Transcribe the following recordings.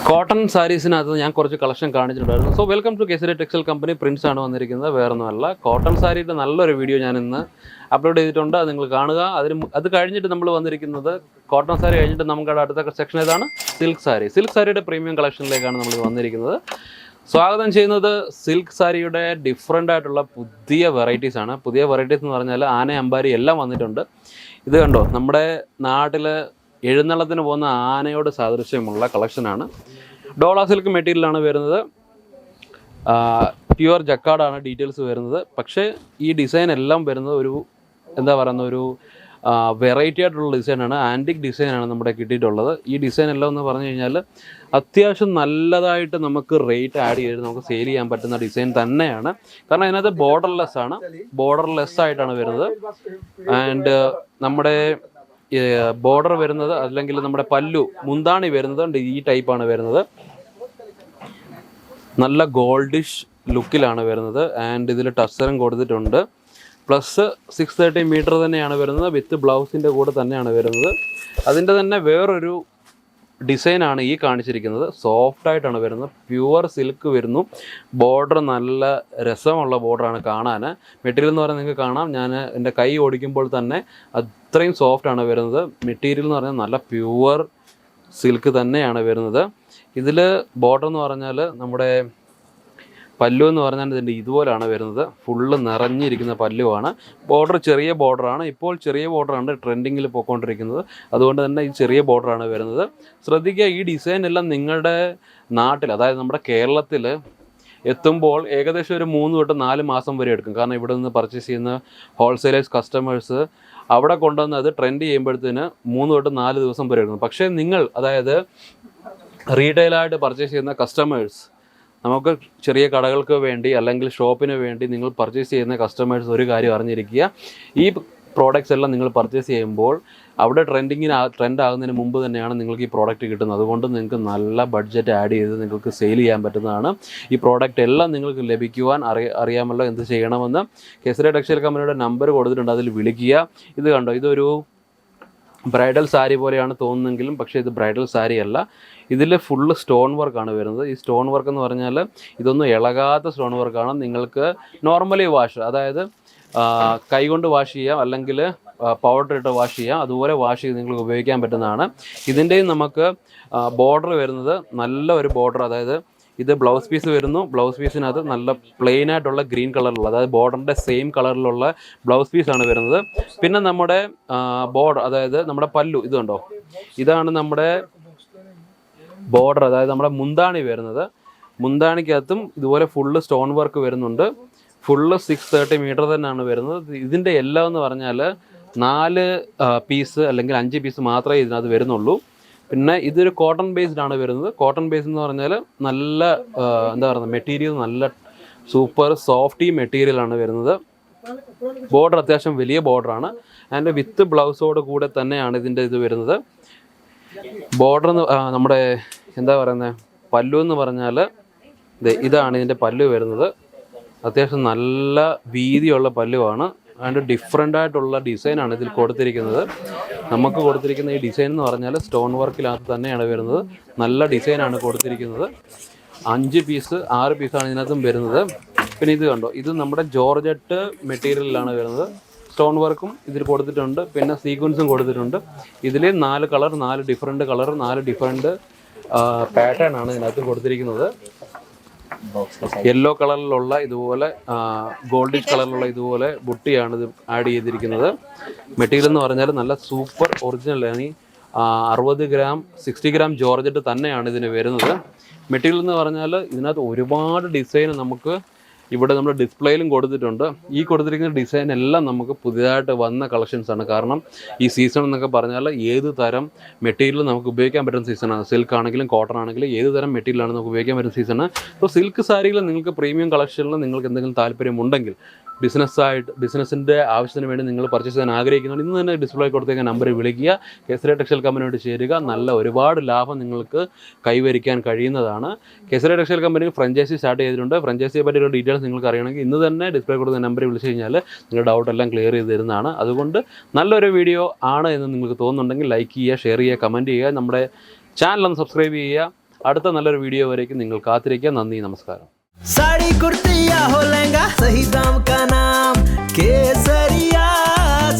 Cotton സാരീസിനകത്ത് ഞാൻ കുറച്ച് collection കാണിച്ചിട്ടുണ്ടായിരുന്നു. So welcome to Kesari textile company. Prince ആണ് വന്നിരിക്കുന്നത്, വേറൊന്നുമല്ല. കോട്ടൺ സാരിയുടെ നല്ലൊരു വീഡിയോ ഞാൻ ഇന്ന് അപ്ലോഡ് ചെയ്തിട്ടുണ്ട്, അത് നിങ്ങൾ കാണുക. അത് കഴിഞ്ഞിട്ട് നമ്മൾ വന്നിരിക്കുന്നത് കോട്ടൺ സാരി കഴിഞ്ഞിട്ട് നമ്മുടെ അടുത്ത സെക്ഷൻ ഏതാണ്? സിൽക്ക് സാരി. സിൽക്ക് സാരിയുടെ പ്രീമിയം കളക്ഷനിലേക്കാണ് നമ്മൾ വന്നിരിക്കുന്നത്. സ്വാഗതം ചെയ്യുന്നത് സിൽക്ക് സാരിയുടെ ഡിഫറെൻ്റ് ആയിട്ടുള്ള പുതിയ വെറൈറ്റീസ് ആണ്. പുതിയ വെറൈറ്റീസ് എന്ന് പറഞ്ഞാൽ ആന, അമ്പാരി എല്ലാം വന്നിട്ടുണ്ട്. ഇത് കണ്ടോ, നമ്മുടെ നാട്ടിൽ എഴുന്നള്ളത്തിന് പോകുന്ന ആനയോട് സാദൃശ്യമുള്ള കളക്ഷനാണ്. ഡോള സിൽക്ക് മെറ്റീരിയലാണ് വരുന്നത്. പ്യുവർ ജക്കാർഡാണ് ഡീറ്റെയിൽസ് വരുന്നത്. പക്ഷേ ഈ ഡിസൈൻ എല്ലാം വരുന്നത് ഒരു ഒരു വെറൈറ്റി ആയിട്ടുള്ള ഡിസൈനാണ്. ആൻറ്റിക് ഡിസൈനാണ് നമ്മുടെ കിട്ടിയിട്ടുള്ളത്. ഈ ഡിസൈൻ എല്ലാം എന്ന് പറഞ്ഞു കഴിഞ്ഞാൽ അത്യാവശ്യം നല്ലതായിട്ട് നമുക്ക് റേറ്റ് ആഡ് ചെയ്ത് നമുക്ക് സെയിൽ ചെയ്യാൻ പറ്റുന്ന ഡിസൈൻ തന്നെയാണ്. കാരണം അതിനകത്ത് ബോർഡർലെസ് ആണ്, ബോർഡർലെസ് ആയിട്ടാണ് വരുന്നത്. ആൻഡ് നമ്മുടെ ബോർഡർ വരുന്നത്, അല്ലെങ്കിൽ നമ്മുടെ പല്ലു മുന്താണി വരുന്നത് ഈ ടൈപ്പാണ് വരുന്നത്. നല്ല ഗോൾഡിഷ് ലുക്കിലാണ് വരുന്നത്. ആൻഡ് ഇതിൽ ടസറും കൊടുത്തിട്ടുണ്ട്. പ്ലസ് 630 മീറ്റർ തന്നെയാണ് വരുന്നത്. വിത്ത് ബ്ലൗസിൻ്റെ കൂടെ തന്നെയാണ് വരുന്നത്. അതിൻ്റെ തന്നെ വേറൊരു ഡിസൈനാണ് ഈ കാണിച്ചിരിക്കുന്നത്. സോഫ്റ്റായിട്ടാണ് വരുന്നത്. പ്യുവർ സിൽക്ക് വരുന്നു. ബോർഡർ നല്ല രസമുള്ള ബോർഡറാണ് കാണാൻ. മെറ്റീരിയൽ എന്ന് പറഞ്ഞാൽ നിങ്ങൾക്ക് കാണാം, ഞാൻ എൻ്റെ കൈ ഓടിക്കുമ്പോൾ തന്നെ അത്രയും സോഫ്റ്റാണ് വരുന്നത്. മെറ്റീരിയൽ എന്ന് പറഞ്ഞാൽ നല്ല പ്യുവർ സിൽക്ക് തന്നെയാണ് വരുന്നത്. ഇതിൽ ബോർഡർ എന്ന് പറഞ്ഞാൽ നമ്മുടെ പല്ലു എന്ന് പറഞ്ഞാൽ ഇതിൻ്റെ ഇതുപോലെയാണ് വരുന്നത്. ഫുള്ള് നിറഞ്ഞിരിക്കുന്ന പല്ലുവാണ്. ബോർഡർ ചെറിയ ബോർഡറാണ്. ഇപ്പോൾ ചെറിയ ബോർഡറാണ് ട്രെൻഡിങ്ങിൽ പോയിക്കൊണ്ടിരിക്കുന്നത്. അതുകൊണ്ട് തന്നെ ഈ ചെറിയ ബോർഡറാണ് വരുന്നത്. ശ്രദ്ധിക്കുക, ഈ ഡിസൈൻ എല്ലാം നിങ്ങളുടെ നാട്ടിൽ, അതായത് നമ്മുടെ കേരളത്തിൽ എത്തുമ്പോൾ ഏകദേശം ഒരു 3 തൊട്ട് 4 മാസം വരെ എടുക്കും. കാരണം ഇവിടെ നിന്ന് പർച്ചേസ് ചെയ്യുന്ന ഹോൾസെയിലേഴ്സ് കസ്റ്റമേഴ്സ് അവിടെ കൊണ്ടുവന്ന് അത് ട്രെൻഡ് ചെയ്യുമ്പോഴത്തേന് 3 തൊട്ട് 4 ദിവസം വരെ എടുക്കും. പക്ഷേ നിങ്ങൾ, അതായത് റീറ്റെയിലായിട്ട് പർച്ചേസ് ചെയ്യുന്ന കസ്റ്റമേഴ്സ്, നമുക്ക് ചെറിയ കടകൾക്ക് വേണ്ടി അല്ലെങ്കിൽ ഷോപ്പിന് വേണ്ടി നിങ്ങൾ പർച്ചേസ് ചെയ്യുന്ന കസ്റ്റമേഴ്സ് ഒരു കാര്യം അറിഞ്ഞിരിക്കുക. ഈ പ്രോഡക്റ്റ്സ് എല്ലാം നിങ്ങൾ പർച്ചേസ് ചെയ്യുമ്പോൾ അവിടെ ട്രെൻഡ് ആകുന്നതിന് മുമ്പ് തന്നെയാണ് നിങ്ങൾക്ക് ഈ പ്രോഡക്റ്റ് കിട്ടുന്നത്. അതുകൊണ്ട് നിങ്ങൾക്ക് നല്ല ബഡ്ജറ്റ് ആഡ് ചെയ്ത് നിങ്ങൾക്ക് സെയിൽ ചെയ്യാൻ പറ്റുന്നതാണ്. ഈ പ്രോഡക്റ്റ് എല്ലാം നിങ്ങൾക്ക് ലഭിക്കുവാൻ അറിയാമല്ലോ എന്ത് ചെയ്യണമെന്ന്. കേസരി ടെക്സ്റ്റൈൽ കമ്പനിയുടെ നമ്പർ കൊടുത്തിട്ടുണ്ട്, അതിൽ വിളിക്കുക. ഇത് കണ്ടോ, ഇതൊരു ബ്രൈഡൽ സാരി പോലെയാണ് തോന്നുന്നെങ്കിലും പക്ഷേ ഇത് ബ്രൈഡൽ സാരി അല്ല. ഇതിൽ ഫുള്ള് സ്റ്റോൺ വർക്കാണ് വരുന്നത്. ഈ സ്റ്റോൺ വർക്ക് എന്ന് പറഞ്ഞാൽ ഇതൊന്നും ഇളകാത്ത സ്റ്റോൺ വർക്കാണ്. നിങ്ങൾക്ക് നോർമലി വാഷ്, അതായത് കൈകൊണ്ട് വാഷ് ചെയ്യാം, അല്ലെങ്കിൽ പൗഡർ ഇട്ട് വാഷ് ചെയ്യാം. അതുപോലെ വാഷ് ചെയ്ത് നിങ്ങൾക്ക് ഉപയോഗിക്കാൻ പറ്റുന്നതാണ്. ഇതിൻ്റെയും നമുക്ക് ബോർഡർ വരുന്നത് നല്ല ഒരു ബോർഡർ, അതായത് ഇത് ബ്ലൗസ് പീസ് വരുന്നു. ബ്ലൗസ് പീസിനകത്ത് നല്ല പ്ലെയിൻ ആയിട്ടുള്ള ഗ്രീൻ കളറിലുള്ള, അതായത് ബോർഡറിൻ്റെ സെയിം കളറിലുള്ള ബ്ലൗസ് പീസാണ് വരുന്നത്. പിന്നെ നമ്മുടെ ബോർഡർ, അതായത് നമ്മുടെ പല്ലു, ഇത് കണ്ടോ, ഇതാണ് നമ്മുടെ ബോർഡർ, അതായത് നമ്മുടെ മുന്താണി വരുന്നത്. മുന്താണിക്കകത്തും ഇതുപോലെ ഫുള്ള് സ്റ്റോൺ വർക്ക് വരുന്നുണ്ട്. ഫുള്ള് 630 മീറ്റർ തന്നെയാണ് വരുന്നത്. ഇതിൻ്റെ എല്ലാം എന്ന് പറഞ്ഞാൽ 4 പീസ് അല്ലെങ്കിൽ 5 പീസ് മാത്രമേ ഇതിനകത്ത് വരുന്നുള്ളൂ. പിന്നെ ഇതൊരു കോട്ടൺ ബേസ്ഡ് ആണ് വരുന്നത്. കോട്ടൺ ബേസ് എന്ന് പറഞ്ഞാൽ നല്ല മെറ്റീരിയൽ നല്ല സൂപ്പർ സോഫ്റ്റി മെറ്റീരിയലാണ് വരുന്നത്. ബോർഡർ അത്യാവശ്യം വലിയ ബോർഡറാണ്. ആൻഡ് വിത്ത് ബ്ലൗസോട് കൂടെ തന്നെയാണ് ഇതിൻ്റെ ഇത് വരുന്നത്. ബോർഡർ നമ്മുടെ പല്ലു എന്ന് പറഞ്ഞാൽ ഇതാണ് ഇതിൻ്റെ പല്ലു വരുന്നത്. അത്യാവശ്യം നല്ല വീതിയുള്ള പല്ലുവാണ്. അതിൻ്റെ ഡിഫറെൻ്റ് ആയിട്ടുള്ള ഡിസൈനാണ് ഇതിൽ കൊടുത്തിരിക്കുന്നത്. നമുക്ക് കൊടുത്തിരിക്കുന്ന ഈ ഡിസൈൻ എന്ന് പറഞ്ഞാൽ സ്റ്റോൺ വർക്കിനകത്ത് തന്നെയാണ് വരുന്നത്. നല്ല ഡിസൈനാണ് കൊടുത്തിരിക്കുന്നത്. 5 പീസ് 6 പീസാണ് ഇതിനകത്തും വരുന്നത്. പിന്നെ ഇത് കണ്ടോ, ഇത് നമ്മുടെ ജോർജറ്റ് മെറ്റീരിയലിലാണ് വരുന്നത്. സ്റ്റോൺ വർക്കും ഇതിൽ കൊടുത്തിട്ടുണ്ട്, പിന്നെ സീക്വൻസും കൊടുത്തിട്ടുണ്ട്. ഇതിൽ 4 colour, 4 different colour, 4 different pattern ആണ് ഇതിനകത്ത് കൊടുത്തിരിക്കുന്നത്. യെല്ലോ കളറിലുള്ള ഇതുപോലെ ഗോൾഡിഷ് കളറിലുള്ള ഇതുപോലെ ബുട്ടിയാണ് ഇത് ആഡ് ചെയ്തിരിക്കുന്നത്. മെറ്റീരിയൽ എന്ന് പറഞ്ഞാൽ നല്ല സൂപ്പർ ഒറിജിനലാണ്. 60 ഗ്രാം 60 ഗ്രാം ജോർജറ്റ് തന്നെയാണ് ഇതിന് വരുന്നത്. മെറ്റീരിയൽ എന്ന് പറഞ്ഞാൽ ഇതിനകത്ത് ഒരുപാട് ഡിസൈൻ നമുക്ക് ഇവിടെ നമ്മൾ ഡിസ്പ്ലേയിലും കൊടുത്തിട്ടുണ്ട്. ഈ കൊടുത്തിരിക്കുന്ന ഡിസൈൻ എല്ലാം നമുക്ക് പുതിയതായിട്ട് വന്ന കളക്ഷൻസാണ്. കാരണം ഈ സീസൺ എന്നൊക്കെ പറഞ്ഞാൽ ഏത് തരം മെറ്റീരിയൽ നമുക്ക് ഉപയോഗിക്കാൻ പറ്റുന്ന സീസണാണ്. സിൽക്ക് ആണെങ്കിലും കോട്ടൺ ആണെങ്കിലും ഏത് തരം മെറ്റീരിയലാണ് നമുക്ക് ഉപയോഗിക്കാൻ പറ്റുന്ന സീസണ്. അപ്പോൾ സിൽക്ക് സാരികൾ നിങ്ങൾക്ക് പ്രീമിയം കളക്ഷനിൽ നിങ്ങൾക്ക് എന്തെങ്കിലും താല്പര്യമുണ്ടെങ്കിൽ, ബിസിനസ്സിൻ്റെ ആവശ്യത്തിന് വേണ്ടി നിങ്ങൾ പർച്ചേസ് ചെയ്യാൻ ആഗ്രഹിക്കുന്നുണ്ട്, ഇന്ന് തന്നെ ഡിസ്പ്ലേ കൊടുത്തേക്ക് നമ്പറിൽ വിളിക്കുക. കേസരി ടെക്സ്റ്റൈൽ കമ്പനിയോട് ചേരുക. നല്ല ഒരുപാട് ലാഭം നിങ്ങൾക്ക് കൈവരിക്കാൻ കഴിയുന്നതാണ്. Kesari textile company franchise start ചെയ്തിട്ടുണ്ട്. ഫ്രാഞ്ചൈസിയെ പറ്റിയുള്ള ഡീറ്റെയിൽസ് നിങ്ങൾക്ക് അറിയണമെങ്കിൽ ഇന്ന് തന്നെ ഡിസ്പ്ലേ കൊടുത്ത നമ്പറിൽ വിളിച്ചു കഴിഞ്ഞാൽ നിങ്ങളുടെ ഡൗട്ട് എല്ലാം ക്ലിയർ ചെയ്ത് തരുന്നതാണ്. അതുകൊണ്ട് നല്ലൊരു വീഡിയോ ആണ് എന്ന് നിങ്ങൾക്ക് തോന്നുന്നുണ്ടെങ്കിൽ ലൈക്ക് ചെയ്യുക, ഷെയർ ചെയ്യുക, കമൻറ്റ് ചെയ്യുക. നമ്മുടെ ചാനൽ ഒന്ന് സബ്സ്ക്രൈബ് ചെയ്യുക. അടുത്ത നല്ലൊരു വീഡിയോ വരേക്കും നിങ്ങൾ കാത്തിരിക്കുക. നന്ദി, നമസ്കാരം. साड़ी कुर्ती या हो लहंगा, सही दाम का नाम केसरिया,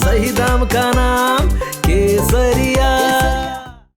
सही दाम का